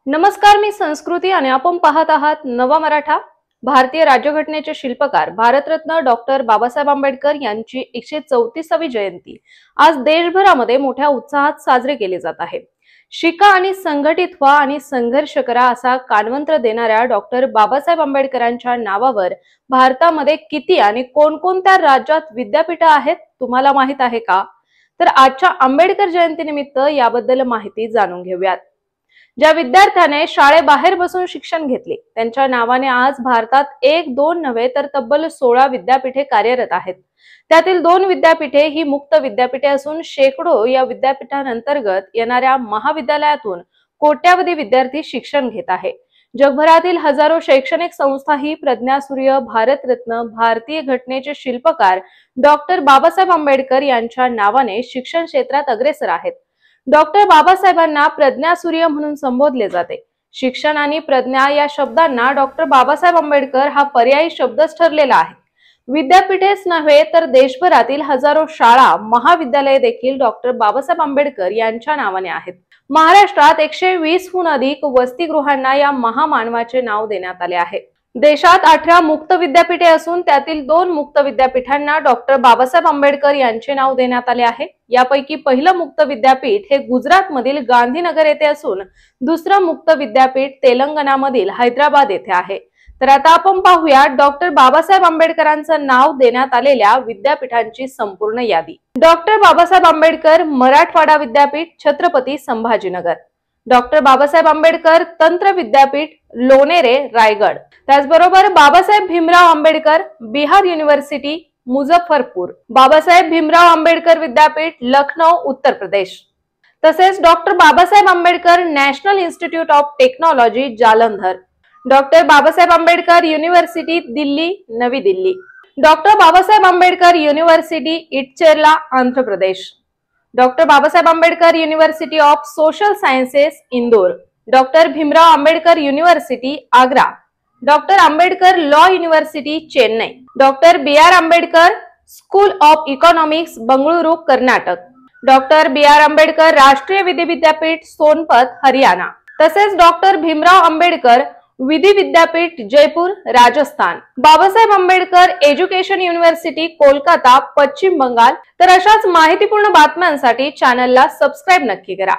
नमस्कार, मी संस्कृती आणि आपण पाहत आहात नवा मराठा। भारतीय राज्यघटनेचे शिल्पकार भारतरत्न डॉक्टर बाबासाहेब आंबेडकर यांची 134वी जयंती आज देशभरामध्ये मोठ्या उत्साहात साजरी केली जात आहे। शिका आणि संघटित व्हा आणि संघर्ष करा असा कानमंत्र देणाऱ्या डॉक्टर बाबासाहेब आंबेडकरांच्या नावावर भारतामध्ये किती आणि कोणकोणत्या राज्यात विद्यापीठे आहेत तुम्हाला माहित आहे का? तर आजच्या आंबेडकर जयंतीनिमित्त याबद्दल माहिती जाणून घेऊयात। ज्या विद्यार्थ्याने शाळेबाहेर बसून शिक्षण घेतले त्यांच्या नावाने आज भारतात एक दोन नव्हे तर तब्बल 16 विद्यापीठे कार्यरत आहेत। त्यातील 2 विद्यापीठे ही मुक्त विद्यापीठे असून शेकडो या विद्यापीठांतर्गत येणाऱ्या महाविद्यालयातून कोट्यावधी विद्यार्थी शिक्षण घेत आहे। जगभरातील हजारो शैक्षणिक संस्था ही प्रज्ञासूर्य भारतरत्न भारतीय घटनेचे शिल्पकार डॉक्टर बाबासाहेब आंबेडकर यांच्या नावाने शिक्षण क्षेत्रात अग्रेसर आहेत। डॉक्टर बाबासाहेबांना प्रज्ञासूर्य म्हणून संबोधले जाते। शिक्षण आणि प्रज्ञा या शब्दांना डॉक्टर बाबासाहेब आंबेडकर हा पर्यायी शब्दच ठरलेला आहे। विद्यापीठेच नव्हे तर देशभरातील हजारो शाळा महाविद्यालये देखील डॉक्टर बाबासाहेब आंबेडकर यांच्या नावाने आहेत। महाराष्ट्रात 120 हून अधिक वसतिगृहांना या महामानवाचे नाव देण्यात आले आहे। देशात 18 मुक्त विद्यापीठे असून त्यातील 2 मुक्त विद्यापीठांना डॉक्टर बाबासाहेब आंबेडकर यांचे नाव देण्यात आले आहे। यापैकी पहिलं मुक्त विद्यापीठ हे गुजरात मधील गांधीनगर येथे असून दुसरं मुक्त विद्यापीठ तेलंगणामधील हैदराबाद येथे आहे। तर आता आपण पाहूया डॉक्टर बाबासाहेब आंबेडकरांचं नाव देण्यात आलेल्या विद्यापीठांची संपूर्ण यादी। डॉक्टर बाबासाहेब आंबेडकर मराठवाडा विद्यापीठ छत्रपती संभाजीनगर, डॉक्टर बाबासाहेब आंबेडकर तंत्र विद्यापीठ लोणेरे रायगड, त्याचबरोबर बाबासाहेब भीमराव आंबेडकर बिहार युनिव्हर्सिटी मुझफ्फरपूर, बाबासाहेब भीमराव आंबेडकर विद्यापीठ लखनौ उत्तर प्रदेश, तसेच doctor Babasaheb Ambedkar national institute of technology Jalandhar, doctor Babasaheb Ambedkar university Delhi नवी Delhi, doctor Babasaheb Ambedkar university Etcherla Andhra Pradesh, doctor Babasaheb Ambedkar university of social sciences Indore, doctor Bhimrao Ambedkar university Agra, doctor Ambedkar law university Chennai, doctor BR Ambedkar school of economics Bengaluru Karnataka, doctor BR Ambedkar राष्ट्रीय विधी विद्यापीठ सोनपत हरियाणा, तसेच डॉक्टर भीमराव आंबेडकर विधी विद्यापीठ जयपूर राजस्थान, बाबासाहेब आंबेडकर एज्युकेशन युनिव्हर्सिटी कोलकाता पश्चिम बंगाल। तर अशाच माहितीपूर्ण बातम्यांसाठी चॅनलला सबस्क्राइब नक्की करा।